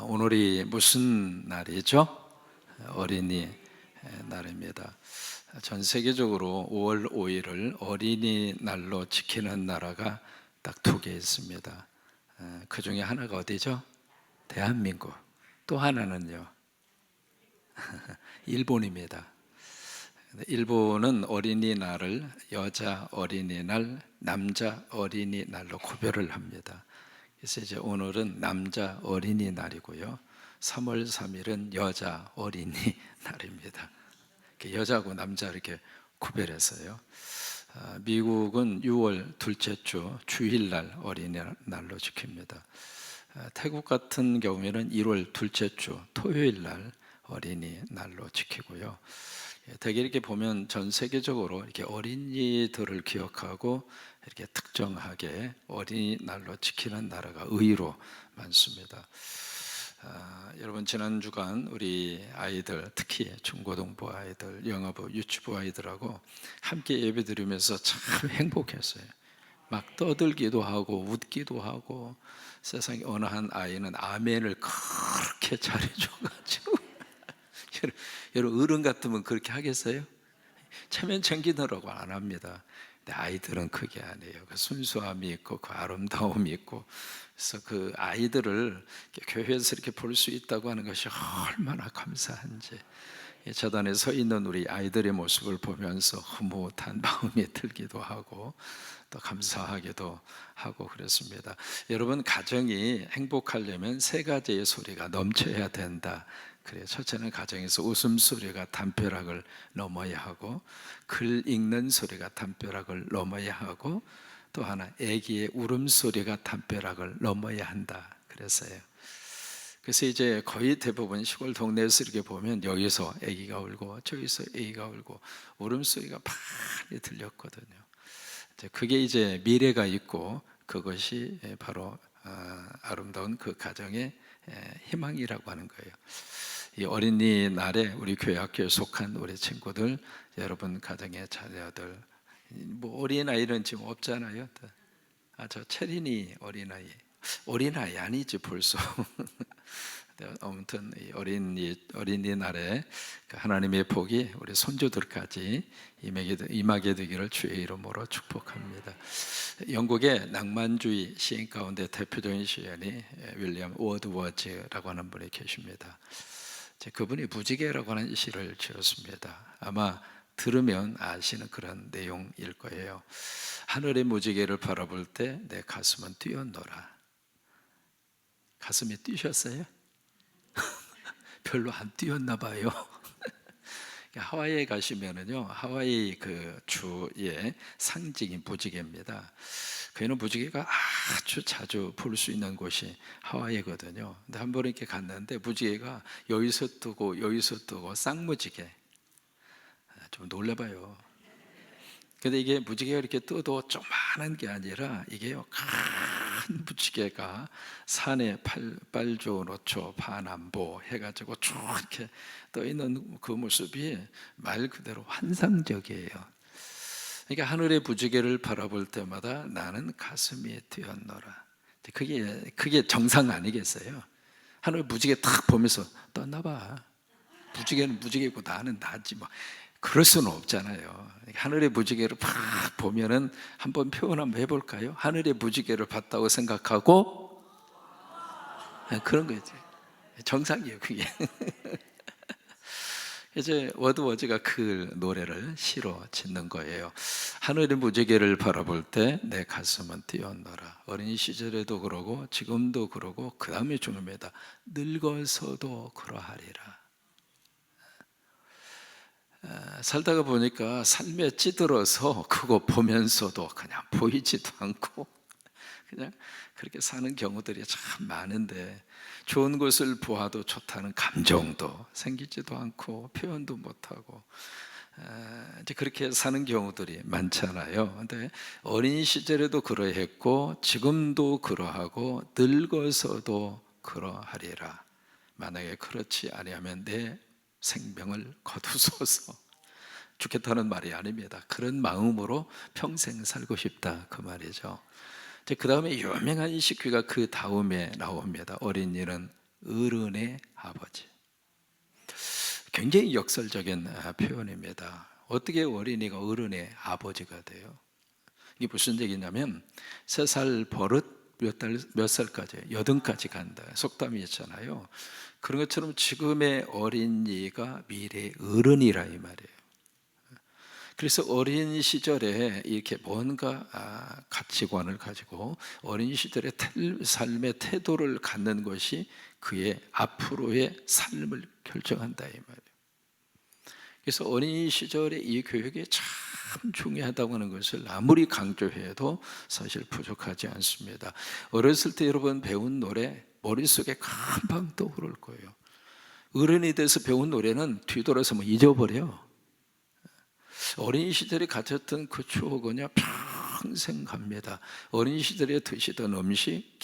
오늘이 무슨 날이죠? 어린이 날입니다. 전 세계적으로 5월 5일을 어린이날로 지키는 나라가 딱 두 개 있습니다. 그 중에 하나가 어디죠? 대한민국. 또 하나는요, 일본입니다. 일본은 어린이날을 여자 어린이날, 남자 어린이날로 구별을 합니다. 그래서 이제 오늘은 남자 어린이날이고요. 3월 3일은 여자 어린이날입니다. 여자하고 남자 이렇게 구별해서요. 미국은 6월 둘째 주 주일날 어린이날로 지킵니다. 태국 같은 경우에는 1월 둘째 주 토요일날 어린이날로 지키고요. 대개 이렇게 보면 전 세계적으로 이렇게 어린이들을 기억하고 이렇게 특정하게 어린이날로 지키는 나라가 의외로 많습니다. 여러분 지난 주간 우리 아이들, 특히 중고등부 아이들, 영어부, 유치부 아이들하고 함께 예배드리면서 참 행복했어요. 막 떠들기도 하고 웃기도 하고, 세상에 어느 한 아이는 아멘을 그렇게 잘해줘가지고 여러분 어른 같으면 그렇게 하겠어요? 체면 챙기느라고 안 합니다. 근데 아이들은 그게 아니에요. 그 순수함이 있고 그 아름다움이 있고, 그래서 그 아이들을 교회에서 이렇게 볼 수 있다고 하는 것이 얼마나 감사한지, 저단에 서 있는 우리 아이들의 모습을 보면서 흐뭇한 마음이 들기도 하고 또 감사하기도 하고 그랬습니다. 여러분, 가정이 행복하려면 세 가지의 소리가 넘쳐야 된다. 그래요. 첫째는 가정에서 웃음소리가 담벼락을 넘어야 하고, 글 읽는 소리가 담벼락을 넘어야 하고, 또 하나 아기의 울음소리가 담벼락을 넘어야 한다 그랬어요. 그래서 이제 거의 대부분 시골 동네에서 이렇게 보면 여기서 아기가 울고 저기서 아기가 울고 울음소리가 많이 들렸거든요. 그게 이제 미래가 있고 그것이 바로 아름다운 그 가정의 희망이라고 하는 거예요. 이 어린이날에 우리 교회 학교에 속한 우리 친구들, 여러분 가정의 자녀들, 뭐 어린아이는 지금 없잖아요. 저 체린이 어린아이 아니지 벌써. 아무튼 어린이날에 하나님의 복이 우리 손주들까지 임하게 되기를 주의 이름으로 축복합니다. 영국의 낭만주의 시인 가운데 대표적인 시인이 윌리엄 워드워즈라고 하는 분이 계십니다. 그분이 무지개라고 하는 시를 지었습니다. 아마 들으면 아시는 그런 내용일 거예요. 하늘의 무지개를 바라볼 때 내 가슴은 뛰어노라. 가슴이 뛰셨어요? 별로 안 뛰었나 봐요. 하와이에 가시면은요, 하와이 그 주의 상징이 무지개입니다. 그는 무지개가 아주 자주 볼 수 있는 곳이 하와이거든요. 근데 한 번 이렇게 갔는데 무지개가 여기서 뜨고 쌍무지개. 좀 놀라봐요. 근데 이게 무지개가 이렇게 떠도 조그마한 게 아니라 이게요, 큰 무지개가 산에 빨조, 노초, 파남보 해가지고 쭉 이렇게 떠 있는 그 모습이 말 그대로 환상적이에요. 그러니까 하늘의 무지개를 바라볼 때마다 나는 가슴이 뛰어노라. 그게 정상 아니겠어요? 하늘 무지개 탁 보면서 떴나 봐. 무지개는 무지개고 나는 나지 뭐. 그럴 수는 없잖아요. 하늘의 무지개를 팍 보면은 한번 표현 한번 해볼까요? 하늘의 무지개를 봤다고 생각하고, 그런 거지. 정상이에요, 그게. 이제 워드워즈가 그 노래를 시로 짓는 거예요. 하늘의 무지개를 바라볼 때 내 가슴은 뛰어노라. 어린 시절에도 그러고 지금도 그러고 그 다음에 중요합니다. 늙어서도 그러하리라. 살다가 보니까 삶에 찌들어서 그거 보면서도 그냥 보이지도 않고 그냥 그렇게 사는 경우들이 참 많은데, 좋은 것을 보아도 좋다는 감정도 생기지도 않고 표현도 못하고 이제 그렇게 사는 경우들이 많잖아요. 근데 어린 시절에도 그러했고 지금도 그러하고 늙어서도 그러하리라. 만약에 그렇지 아니하면 내 생명을 거두소서. 죽겠다는 말이 아닙니다. 그런 마음으로 평생 살고 싶다 그 말이죠. 그 다음에 유명한 시귀가 그 다음에 나옵니다. 어린이는 어른의 아버지. 굉장히 역설적인 표현입니다. 어떻게 어린이가 어른의 아버지가 돼요? 이게 무슨 얘기냐면 3살 버릇 몇 살까지? 8까지 간다. 속담이 있잖아요. 그런 것처럼 지금의 어린이가 미래의 어른이라 이 말이에요. 그래서 어린 시절에 이렇게 뭔가 가치관을 가지고 어린 시절의 삶의 태도를 갖는 것이 그의 앞으로의 삶을 결정한다 이 말이에요. 그래서 어린 시절의 이 교육이 참 중요하다고 하는 것을 아무리 강조해도 사실 부족하지 않습니다. 어렸을 때 여러분 배운 노래 머릿속에 금방 떠오를 거예요. 어른이 돼서 배운 노래는 뒤돌아서 잊어버려. 어린 시절에 가졌던 그 추억은요 평생 갑니다. 어린 시절에 드시던 음식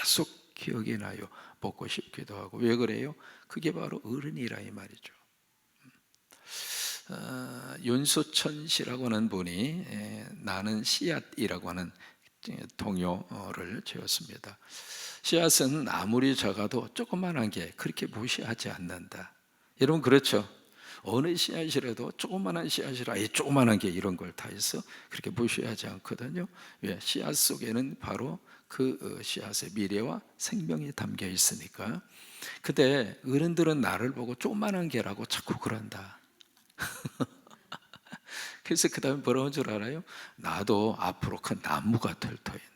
계속 기억이 나요. 먹고 싶기도 하고. 왜 그래요? 그게 바로 어른이라 이 말이죠. 윤수천 씨라고 하는 분이 나는 씨앗이라고 하는 동요를 지었습니다. 씨앗은 아무리 작아도 조그만한 게 그렇게 무시하지 않는다. 여러분 그렇죠? 어느 씨앗이라도 조그만한 씨앗이라 조그만한 게 이런 걸 다 해서 그렇게 무시하지 않거든요. 왜? 씨앗 속에는 바로 그 씨앗의 미래와 생명이 담겨 있으니까. 근데 어른들은 나를 보고 조그만한 게라고 자꾸 그런다. 그래서 그 다음에 뭐라는 줄 알아요? 나도 앞으로 큰 나무가 될 터인데.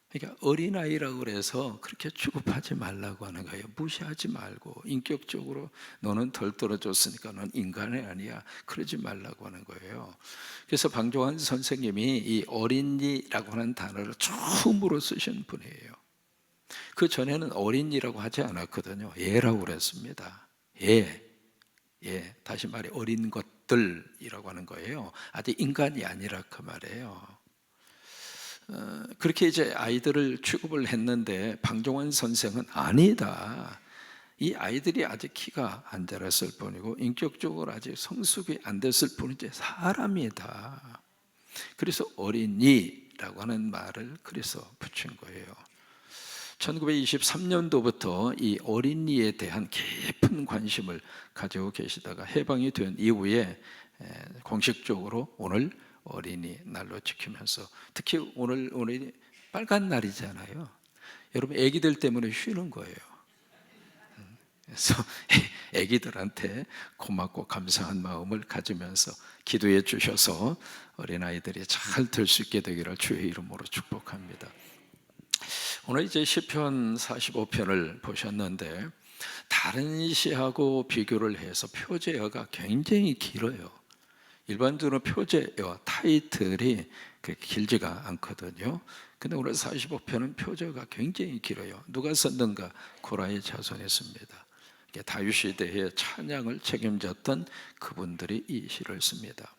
그러니까 어린아이라고 그래서 그렇게 취급하지 말라고 하는 거예요. 무시하지 말고 인격적으로 너는 덜 떨어졌으니까 넌 인간이 아니야 그러지 말라고 하는 거예요. 그래서 방종환 선생님이 이 어린이라고 하는 단어를 처음으로 쓰신 분이에요. 그 전에는 어린이라고 하지 않았거든요. 얘라고 그랬습니다. 다시 말해 어린 것들이라고 하는 거예요. 아직 인간이 아니라 그 말이에요. 그렇게 이제 아이들을 취급을 했는데 방종원 선생은 아니다. 이 아이들이 아직 키가 안 자랐을 뿐이고 인격적으로 아직 성숙이 안 됐을 뿐이지 사람이다. 그래서 어린이라고 하는 말을 그래서 붙인 거예요. 1923년도부터 이 어린이에 대한 깊은 관심을 가지고 계시다가 해방이 된 이후에 공식적으로 오늘 어린이날로 지키면서 특히 오늘이 빨간 날이잖아요. 여러분 아기들 때문에 쉬는 거예요. 그래서 아기들한테 고맙고 감사한 마음을 가지면서 기도해 주셔서 어린아이들이 잘 될 수 있게 되기를 주의 이름으로 축복합니다. 오늘 이제 시편 45편을 보셨는데 다른 시하고 비교를 해서 표제어가 굉장히 길어요. 일반적으로 표제어 타이틀이 그렇게 길지가 않거든요. 근데 오늘 45편은 표제어가 굉장히 길어요. 누가 썼는가? 고라의 자손이 씁니다. 다윗 시대의 찬양을 책임졌던 그분들이 이 시를 씁니다.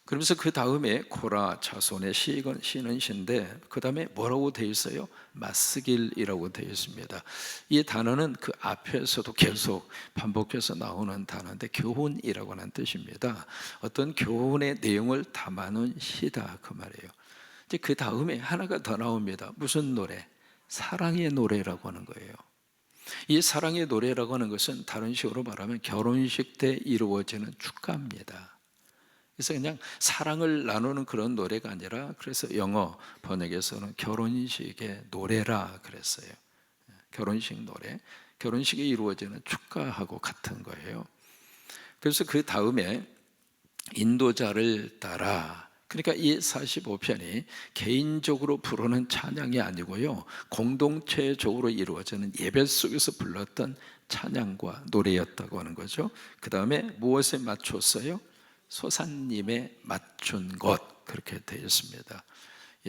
그러면서 그 다음에 고라 자손의 시는 시인데 그 다음에 뭐라고 되어 있어요? 맞쓰길이라고 되어 있습니다. 이 단어는 그 앞에서도 계속 반복해서 나오는 단어인데 교훈이라고 하는 뜻입니다. 어떤 교훈의 내용을 담아놓은 시다 그 말이에요. 이제 그 다음에 하나가 더 나옵니다. 무슨 노래? 사랑의 노래라고 하는 거예요. 이 사랑의 노래라고 하는 것은 다른 식으로 말하면 결혼식 때 이루어지는 축가입니다. 그래서 그냥 사랑을 나누는 그런 노래가 아니라 그래서 영어 번역에서는 결혼식의 노래라 그랬어요. 결혼식 노래, 결혼식에 이루어지는 축가하고 같은 거예요. 그래서 그 다음에 인도자를 따라, 그러니까 이 45편이 개인적으로 부르는 찬양이 아니고요 공동체적으로 이루어지는 예배 속에서 불렀던 찬양과 노래였다고 하는 거죠. 그 다음에 무엇에 맞췄어요? 소산님에 맞춘 것 그렇게 되어 있습니다.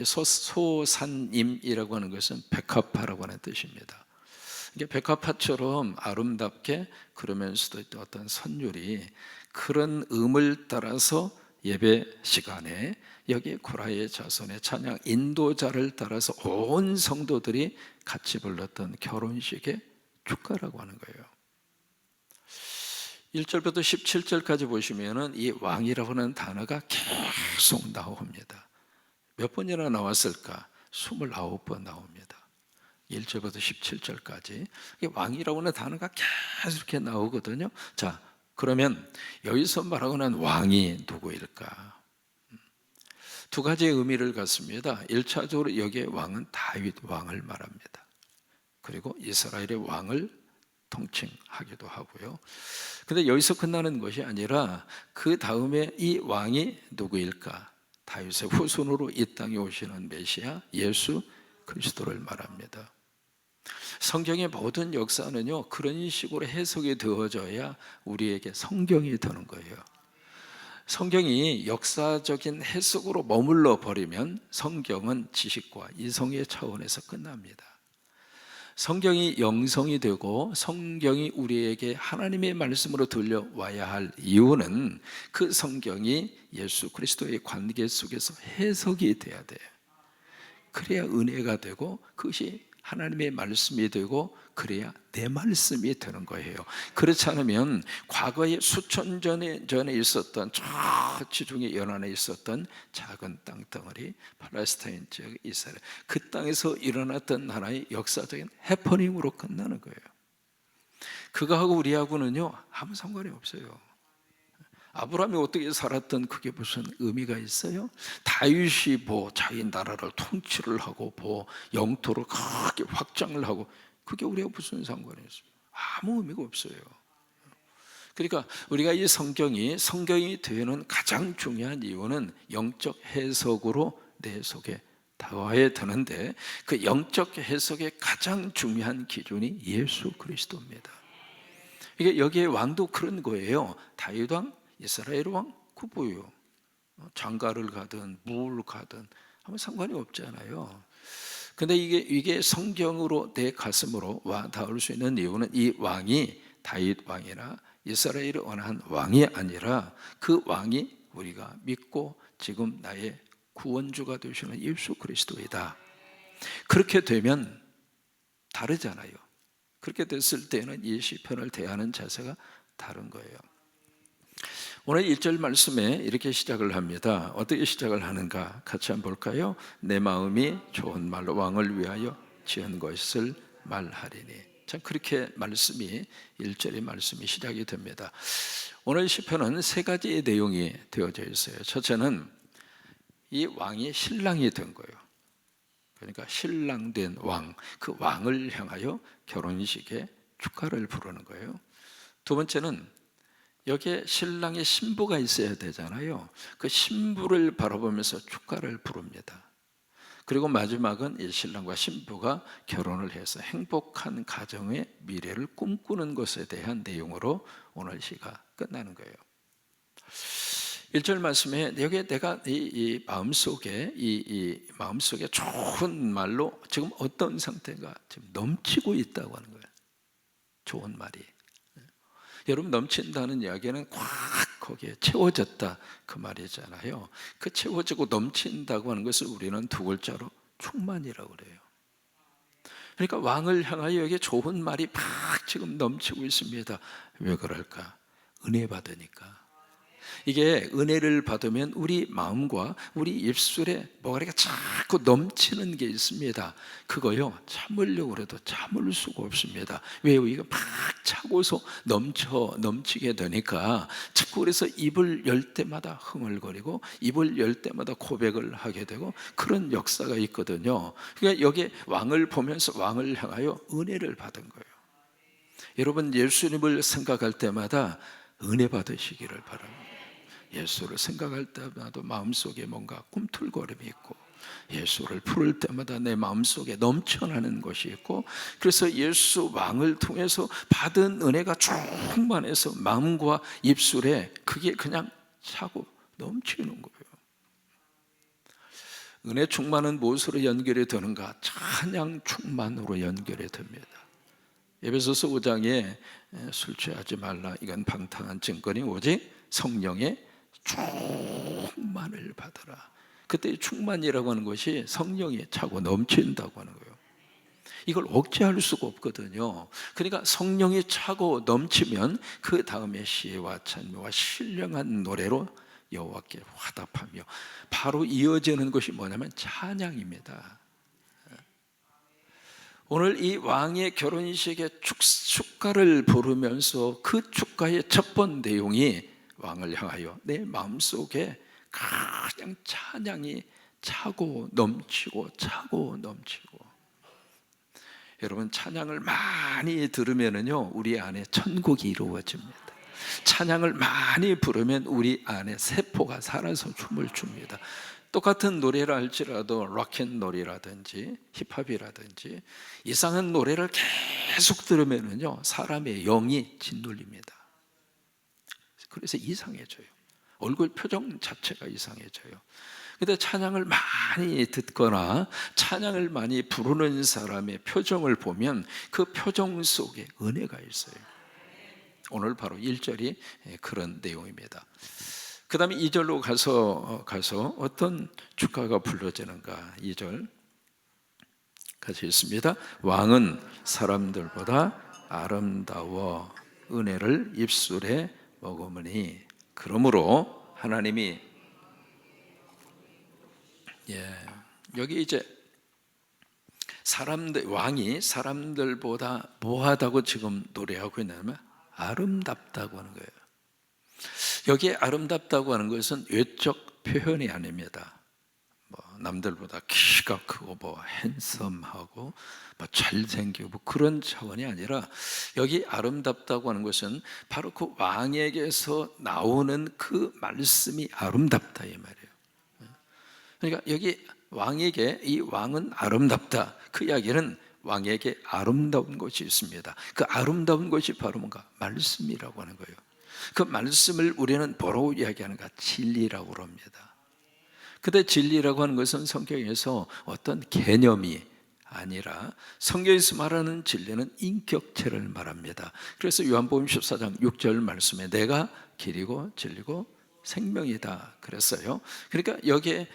소산님이라고 하는 것은 백합화라고 하는 뜻입니다. 이게 백합화처럼 아름답게 그러면서도 어떤 선율이 그런 음을 따라서 예배 시간에 여기 고라의 자손의 찬양 인도자를 따라서 온 성도들이 같이 불렀던 결혼식의 축가라고 하는 거예요. 1절부터 17절까지 보시면은 이 왕이라고 하는 단어가 계속 나옵니다. 몇 번이나 나왔을까? 29번 나옵니다. 1절부터 17절까지 왕이라고 하는 단어가 계속 이렇게 나오거든요. 자, 그러면 여기서 말하고는 왕이 누구일까? 두 가지의 의미를 갖습니다. 1차적으로 여기에 왕은 다윗 왕을 말합니다. 그리고 이스라엘의 왕을 통칭하기도 하고요. 근데 여기서 끝나는 것이 아니라 그 다음에 이 왕이 누구일까? 다윗의 후손으로 이 땅에 오시는 메시아 예수 그리스도를 말합니다. 성경의 모든 역사는요, 그런 식으로 해석이 되어져야 우리에게 성경이 되는 거예요. 성경이 역사적인 해석으로 머물러 버리면 성경은 지식과 이성의 차원에서 끝납니다. 성경이 영성이 되고 성경이 우리에게 하나님의 말씀으로 들려와야 할 이유는 그 성경이 예수 그리스도의 관계 속에서 해석이 돼야 돼요. 그래야 은혜가 되고 그것이 하나님의 말씀이 되고 그래야 내 말씀이 되는 거예요. 그렇지 않으면 과거에 수천 전에 있었던 저 지중해 연안에 있었던 작은 땅덩어리 팔레스타인 지역 이스라엘, 그 땅에서 일어났던 하나의 역사적인 해퍼닝으로 끝나는 거예요. 그거하고 우리하고는요 아무 상관이 없어요. 아브라함이 어떻게 살았던 그게 무슨 의미가 있어요? 다윗이 자기 나라를 통치를 하고 영토를 크게 확장을 하고 그게 우리하고 무슨 상관이 있어요? 아무 의미가 없어요. 그러니까 우리가 이 성경이 되는 가장 중요한 이유는 영적 해석으로 내 속에 다가와야 되는데 그 영적 해석의 가장 중요한 기준이 예수 그리스도입니다. 이게 여기에 왕도 그런 거예요. 다윗 왕, 이스라엘 왕 그거예요. 장가를 가든 무를 가든 아무 상관이 없잖아요. 근데 이게 성경으로 내 가슴으로 와 닿을 수 있는 이유는 이 왕이 다윗 왕이나 이스라엘의 원한 왕이 아니라 그 왕이 우리가 믿고 지금 나의 구원주가 되시는 예수 그리스도이다. 그렇게 되면 다르잖아요. 그렇게 됐을 때는 이 시편을 대하는 자세가 다른 거예요. 오늘 1절 말씀에 이렇게 시작을 합니다. 어떻게 시작을 하는가 같이 한번 볼까요? 내 마음이 좋은 말로 왕을 위하여 지은 것을 말하리니. 참 그렇게 말씀이 1절의 말씀이 시작이 됩니다. 오늘 시편은 세 가지의 내용이 되어져 있어요. 첫째는 이 왕이 신랑이 된 거예요. 그러니까 신랑된 왕, 그 왕을 향하여 결혼식에 축가를 부르는 거예요. 두 번째는 여기에 신랑의 신부가 있어야 되잖아요. 그 신부를 바라보면서 축가를 부릅니다. 그리고 마지막은 이 신랑과 신부가 결혼을 해서 행복한 가정의 미래를 꿈꾸는 것에 대한 내용으로 오늘 시가 끝나는 거예요. 1절 말씀에 여기에 내가 이 마음속에 마음속에 좋은 말로 지금 어떤 상태가 지금 넘치고 있다고 하는 거예요. 좋은 말이. 여러분, 넘친다는 이야기는 꽉 거기에 채워졌다 그 말이잖아요. 그 채워지고 넘친다고 하는 것을 우리는 두 글자로 충만이라고 그래요. 그러니까 왕을 향하여 여기에 좋은 말이 막 지금 넘치고 있습니다. 왜 그럴까? 은혜 받으니까. 이게 은혜를 받으면 우리 마음과 우리 입술에 뭐가 이렇게 자꾸 넘치는 게 있습니다. 그거요 참으려고 해도 참을 수가 없습니다. 왜요? 이거 막 차고서 넘치게 되니까 자꾸 그래서 입을 열 때마다 흥얼거리고 입을 열 때마다 고백을 하게 되고 그런 역사가 있거든요. 그러니까 여기에 왕을 보면서 왕을 향하여 은혜를 받은 거예요. 여러분, 예수님을 생각할 때마다 은혜 받으시기를 바랍니다. 예수를 생각할 때마다 마음속에 뭔가 꿈틀거림이 있고 예수를 부를 때마다 내 마음속에 넘쳐나는 것이 있고 그래서 예수 왕을 통해서 받은 은혜가 충만해서 마음과 입술에 그게 그냥 차고 넘치는 거예요. 은혜 충만은 무엇으로 연결이 되는가? 찬양 충만으로 연결이 됩니다. 에베소서 5장에 술 취하지 말라, 이건 방탕한 증거니 오직 성령의 충만을 받아라. 그때 충만이라고 하는 것이 성령이 차고 넘친다고 하는 거예요. 이걸 억제할 수가 없거든요. 그러니까 성령이 차고 넘치면 그 다음에 시와 찬미와 신령한 노래로 여호와께 화답하며 바로 이어지는 것이 뭐냐면 찬양입니다. 오늘 이 왕의 결혼식의 축가를 부르면서 그 축가의 첫 번 내용이 왕을 향하여 내 마음속에 그냥 찬양이 차고 넘치고 차고 넘치고. 여러분, 찬양을 많이 들으면은요 우리 안에 천국이 이루어집니다. 찬양을 많이 부르면 우리 안에 세포가 살아서 춤을 춥니다. 똑같은 노래를 할지라도 락앤롤이라든지 힙합이라든지 이상한 노래를 계속 들으면은요 사람의 영이 짓눌립니다. 그래서 이상해져요. 얼굴 표정 자체가 이상해져요. 근데 찬양을 많이 듣거나 찬양을 많이 부르는 사람의 표정을 보면 그 표정 속에 은혜가 있어요. 오늘 바로 1절이 그런 내용입니다. 그 다음에 2절로 가서 어떤 축가가 불러지는가. 2절 같이 읽습니다. 왕은 사람들보다 아름다워 은혜를 입술에 머금으니. 그러므로 하나님이 여기 이제 왕이 사람들보다 뭐하다고 지금 노래하고 있냐면 아름답다고 하는 거예요. 여기에 아름답다고 하는 것은 외적 표현이 아닙니다. 남들보다 키가 크고 핸섬하고 잘생기고 그런 차원이 아니라 여기 아름답다고 하는 것은 바로 그 왕에게서 나오는 그 말씀이 아름답다 이 말이에요. 그러니까 여기 왕에게 이 왕은 아름답다. 그 이야기는 왕에게 아름다운 것이 있습니다. 그 아름다운 것이 바로 뭔가 말씀이라고 하는 거예요. 그 말씀을 우리는 뭐로 이야기하는가? 진리라고 합니다. 근데 진리라고 하는 것은 성경에서 어떤 개념이 아니라 성경에서 말하는 진리는 인격체를 말합니다. 그래서 요한복음 14장 6절 말씀에 내가 길이고 진리고 생명이다 그랬어요. 그러니까 여기에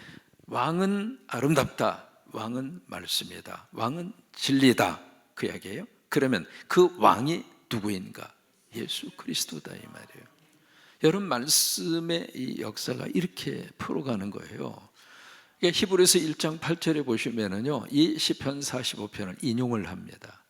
왕은 아름답다, 왕은 말씀이다, 왕은 진리다 그 이야기예요. 그러면 그 왕이 누구인가? 예수 그리스도다 이 말이에요. 여러분, 말씀의 이 역사가 이렇게 풀어가는 거예요. 히브리서 1장 8절에 보시면은요 이 시편 45편을 인용을 합니다.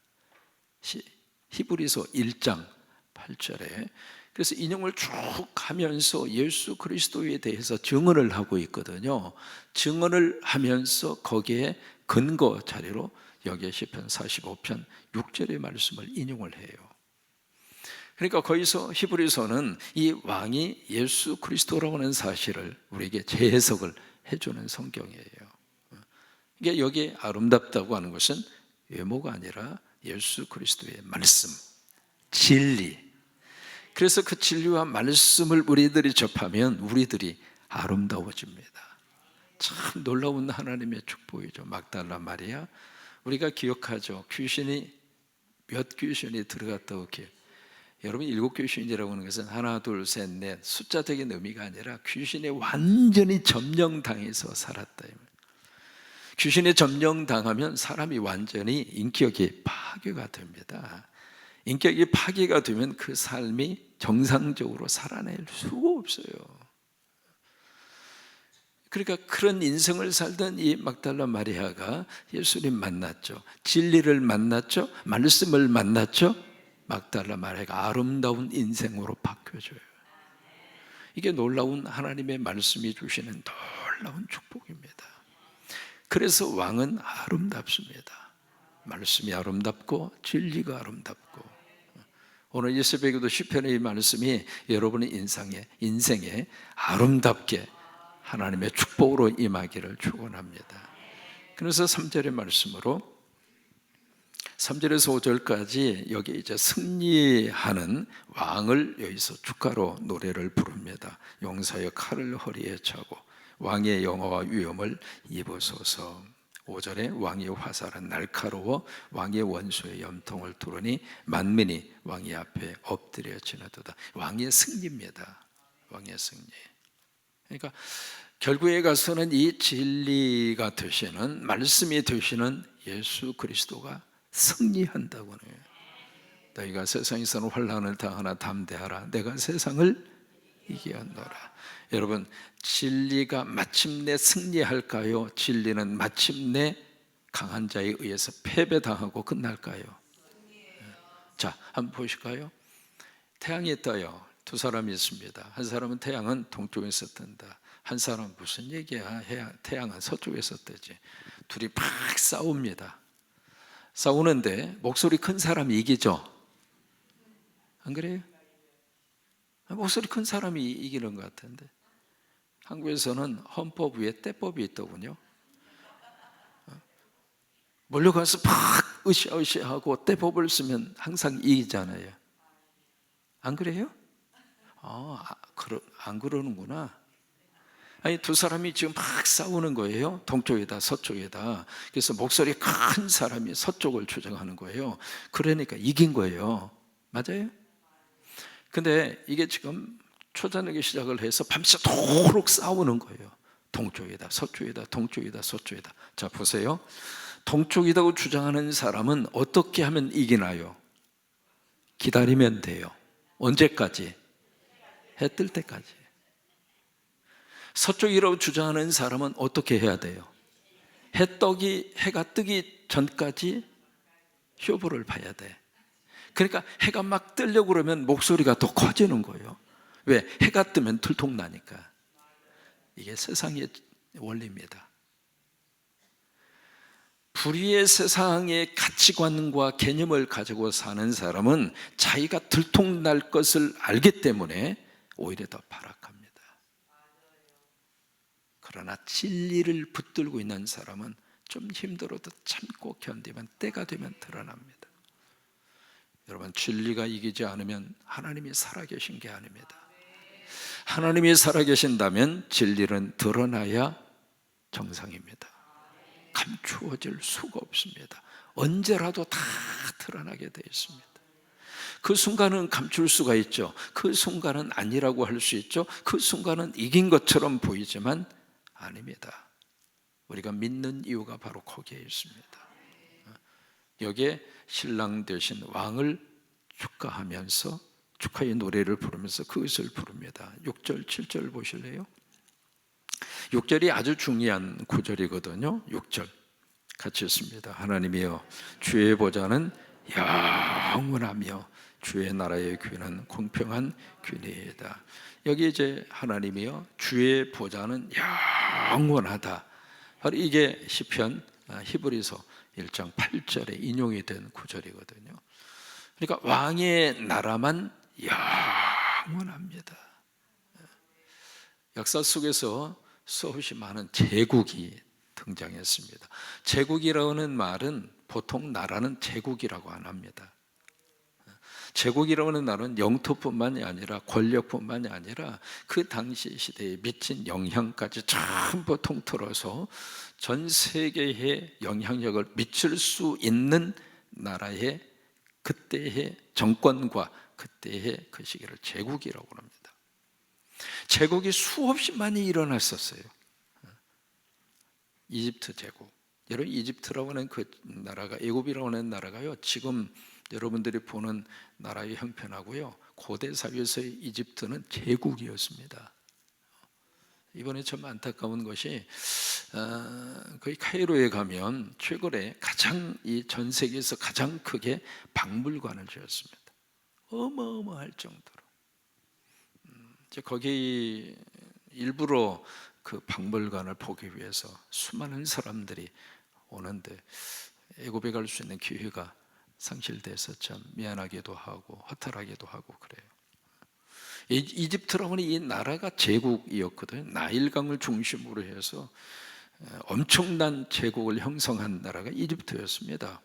히브리서 1장 8절에 그래서 인용을 쭉 하면서 예수 그리스도에 대해서 증언을 하고 있거든요. 증언을 하면서 거기에 근거 자료로 여기에 시편 45편 6절의 말씀을 인용을 해요. 그러니까 거기서 히브리서는 이 왕이 예수 그리스도라고 하는 사실을 우리에게 재해석을 해주는 성경이에요. 이게 여기에 아름답다고 하는 것은 외모가 아니라 예수 그리스도의 말씀, 진리. 그래서 그 진리와 말씀을 우리들이 접하면 우리들이 아름다워집니다. 참 놀라운 하나님의 축복이죠. 막달라 마리아, 우리가 기억하죠. 몇 귀신이 들어갔다고 여러분, 7귀신이라고 하는 것은 하나, 둘, 셋, 넷 숫자적인 의미가 아니라 귀신에 완전히 점령당해서 살았다. 귀신에 점령당하면 사람이 완전히 인격이 파괴가 됩니다. 인격이 파괴가 되면 그 삶이 정상적으로 살아낼 수가 없어요. 그러니까 그런 인생을 살던 이 막달라 마리아가 예수님 만났죠. 진리를 만났죠. 말씀을 만났죠. 막달라 마리아가 아름다운 인생으로 바뀌어져요. 이게 놀라운 하나님의 말씀이 주시는 놀라운 축복입니다. 그래서 왕은 아름답습니다. 말씀이 아름답고 진리가 아름답고. 오늘 이 새벽에도 시편의 이 말씀이 여러분의 인생에 아름답게 하나님의 축복으로 임하기를 축원합니다. 그래서 3절의 말씀으로 3절에서 5절까지 여기 이제 승리하는 왕을 여기서 축가로 노래를 부릅니다. 용사여 칼을 허리에 차고 왕의 영화와 위엄을 입으소서. 5절에 왕의 화살은 날카로워 왕의 원수의 염통을 두르니 만민이 왕의 앞에 엎드려 지나도다. 왕의 승리입니다. 왕의 승리. 그러니까 결국에 가서는 이 진리가 되시는, 말씀이 되시는 예수 그리스도가 승리한다고 해요. 너희가 세상에서는 환난을 당하나 담대하라. 내가 세상을 이기었노라. 여러분, 진리가 마침내 승리할까요? 진리는 마침내 강한 자에 의해서 패배당하고 끝날까요? 자, 한번 보실까요? 태양이 떠요. 두 사람이 있습니다. 한 사람은 태양은 동쪽에서 뜬다. 한 사람은 무슨 얘기야? 태양은 서쪽에서 뜨지. 둘이 막 싸웁니다. 싸우는데 목소리 큰 사람이 이기죠? 안 그래요? 목소리 큰 사람이 이기는 것 같은데, 한국에서는 헌법 위에 떼법이 있더군요. 몰려가서 막 으쌰으쌰하고 떼법을 쓰면 항상 이기잖아요. 안 그래요? 안 그러는구나. 아니, 두 사람이 지금 막 싸우는 거예요. 동쪽이다 서쪽이다. 그래서 목소리 큰 사람이 서쪽을 주장하는 거예요. 그러니까 이긴 거예요. 맞아요? 근데 이게 지금 초저녁에 시작을 해서 밤새도록 싸우는 거예요. 동쪽이다 서쪽이다 동쪽이다 서쪽이다. 자, 보세요. 동쪽이라고 주장하는 사람은 어떻게 하면 이기나요? 기다리면 돼요. 언제까지? 해 뜰 때까지. 서쪽이라고 주장하는 사람은 어떻게 해야 돼요? 해가 뜨기 전까지 효부를 봐야 돼. 그러니까 해가 막 뜨려고 그러면 목소리가 더 커지는 거예요. 왜? 해가 뜨면 들통나니까. 이게 세상의 원리입니다. 불의의 세상의 가치관과 개념을 가지고 사는 사람은 자기가 들통날 것을 알기 때문에 오히려 더 발악합니다. 그러나 진리를 붙들고 있는 사람은 좀 힘들어도 참고 견디면 때가 되면 드러납니다. 여러분, 진리가 이기지 않으면 하나님이 살아계신 게 아닙니다. 하나님이 살아계신다면 진리는 드러나야 정상입니다. 감추어질 수가 없습니다. 언제라도 다 드러나게 되어 있습니다. 그 순간은 감출 수가 있죠. 그 순간은 아니라고 할 수 있죠. 그 순간은 이긴 것처럼 보이지만 아닙니다. 우리가 믿는 이유가 바로 거기에 있습니다. 여기에 신랑 되신 왕을 축하하면서 축하의 노래를 부르면서 그것을 부릅니다. 6절 7절 보실래요? 6절이 아주 중요한 구절이거든요. 6절 같이 읽습니다. 하나님이여, 주의 보좌는 영원하며 주의 나라의 귀는 공평한 귀니이다. 여기 이제 하나님이여, 주의 보좌는 영원하다. 바로 이게 시편 히브리서 1장 8절에 인용이 된 구절이거든요. 그러니까 왕의 나라만 영원합니다. 역사 속에서 수없이 많은 제국이 등장했습니다. 제국이라는 말은 보통 나라는 제국이라고 안 합니다. 제국이라는 말은 영토뿐만이 아니라 권력뿐만이 아니라 그 당시 시대에 미친 영향까지 전부 통틀어서 전 세계에 영향력을 미칠 수 있는 나라의 그때의 정권과 그때의 그 시기를 제국이라고 합니다. 제국이 수없이 많이 일어났었어요. 이집트 제국. 여러분, 이집트라고 하는 그 나라가, 애굽이라고 하는 나라가요, 지금 여러분들이 보는 나라의 형편하고요, 고대 사회에서의 이집트는 제국이었습니다. 이번에 참 안타까운 것이 거기 카이로에 가면 최근에 가장 이 전 세계에서 가장 크게 박물관을 지었습니다. 어마어마할 정도로. 거기 일부러 그 박물관을 보기 위해서 수많은 사람들이 오는데 애굽에 갈 수 있는 기회가 상실돼서 참 미안하기도 하고 허탈하기도 하고 그래요. 이집트라고 하는 이 나라가 제국이었거든요. 나일강을 중심으로 해서 엄청난 제국을 형성한 나라가 이집트였습니다.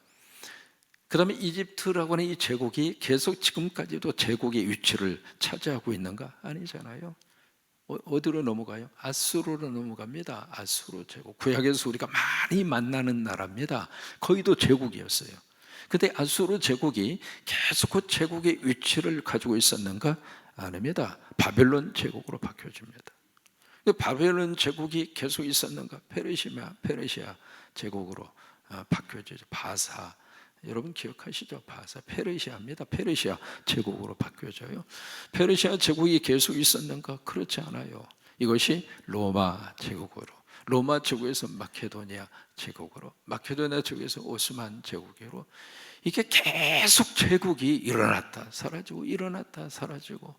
그 다음에 이집트라고 하는 이 제국이 계속 지금까지도 제국의 위치를 차지하고 있는가? 아니잖아요. 어디로 넘어가요? 아수르로 넘어갑니다. 아수르 제국. 구약에서 우리가 많이 만나는 나라입니다. 거기도 제국이었어요. 근데 아수르 제국이 계속 그 제국의 위치를 가지고 있었는가? 아닙니다. 바벨론 제국으로 바뀌어집니다. 바벨론 제국이 계속 있었는가? 페르시아 제국으로 바뀌어지죠. 바사. 여러분 기억하시죠? 바사, 페르시아입니다. 페르시아 제국으로 바뀌어져요. 페르시아 제국이 계속 있었는가? 그렇지 않아요. 이것이 로마 제국으로, 로마 제국에서 마케도니아 제국으로, 마케도니아 제국에서 오스만 제국으로, 이게 계속 제국이 일어났다 사라지고 일어났다 사라지고.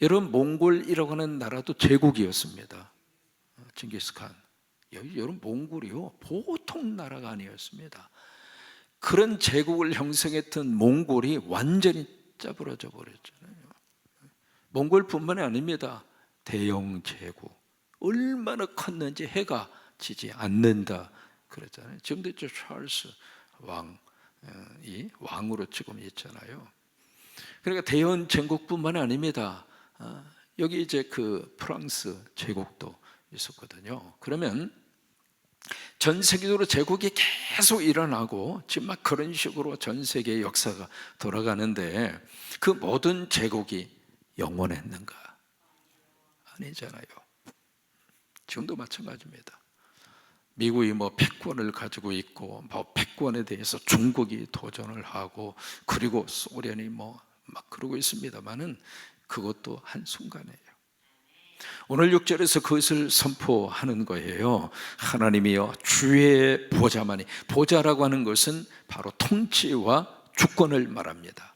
여러분, 몽골이라고 하는 나라도 제국이었습니다. 징기스칸. 여러분, 몽골이요 보통 나라가 아니었습니다. 그런 제국을 형성했던 몽골이 완전히 짜부러져 버렸잖아요. 몽골뿐만이 아닙니다. 대영 제국, 얼마나 컸는지 해가 지지 않는다 그랬잖아요. 지금도 저 찰스 왕이 왕으로 지금 있잖아요. 그러니까 대영 제국뿐만이 아닙니다. 여기 이제 그 프랑스 제국도 있었거든요. 그러면 전 세계적으로 제국이 계속 일어나고 지금 막 그런 식으로 전 세계의 역사가 돌아가는데, 그 모든 제국이 영원했는가? 아니잖아요. 지금도 마찬가지입니다. 미국이 뭐 패권을 가지고 있고, 뭐 패권에 대해서 중국이 도전을 하고, 그리고 소련이 뭐 막 그러고 있습니다만은 그것도 한순간이에요. 오늘 6절에서 그것을 선포하는 거예요. 하나님이여 주의 보좌만이, 보좌라고 하는 것은 바로 통치와 주권을 말합니다.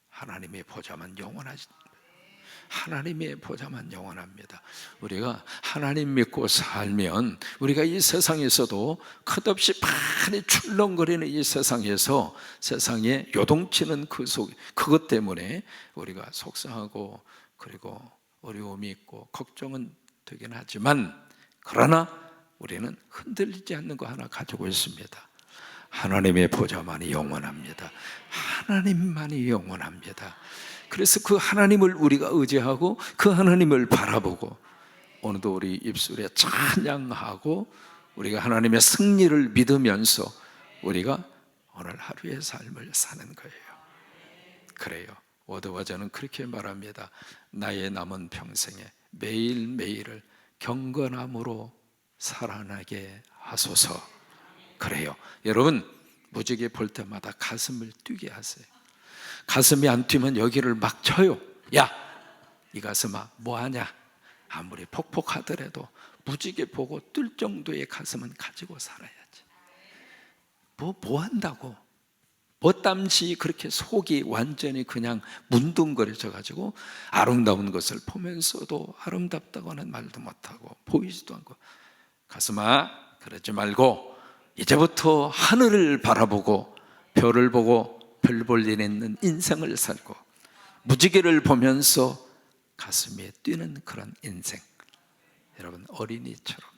하나님의 보좌만 영원하지, 하나님의 보좌만 영원합니다. 우리가 하나님 믿고 살면, 우리가 이 세상에서도 끝없이 많이 출렁거리는 이 세상에서, 세상에 요동치는 그것 때문에 우리가 속상하고, 그리고 어려움이 있고 걱정은 되긴 하지만, 그러나 우리는 흔들리지 않는 거 하나 가지고 있습니다. 하나님의 보좌만이 영원합니다. 하나님만이 영원합니다. 그래서 그 하나님을 우리가 의지하고 그 하나님을 바라보고, 오늘도 우리 입술에 찬양하고 우리가 하나님의 승리를 믿으면서 우리가 오늘 하루의 삶을 사는 거예요. 그래요. 워드와저는 그렇게 말합니다. 나의 남은 평생에 매일매일을 경건함으로 살아나게 하소서. 그래요. 여러분, 무지개 볼 때마다 가슴을 뛰게 하세요. 가슴이 안 뛰면 여기를 막 쳐요. 야, 이 가슴아 뭐하냐? 아무리 폭폭하더라도 무지개 보고 뛸 정도의 가슴은 가지고 살아야지. 뭐 한다고? 뭐땀시 그렇게 속이 완전히 그냥 문둥거려져 가지고 아름다운 것을 보면서도 아름답다고 하는 말도 못하고 보이지도 않고. 가슴아, 그러지 말고 이제부터 하늘을 바라보고 별을 보고 별 볼 일 있는 인생을 살고, 무지개를 보면서 가슴이 뛰는 그런 인생. 여러분, 어린이처럼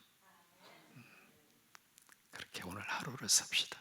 그렇게 오늘 하루를 삽시다.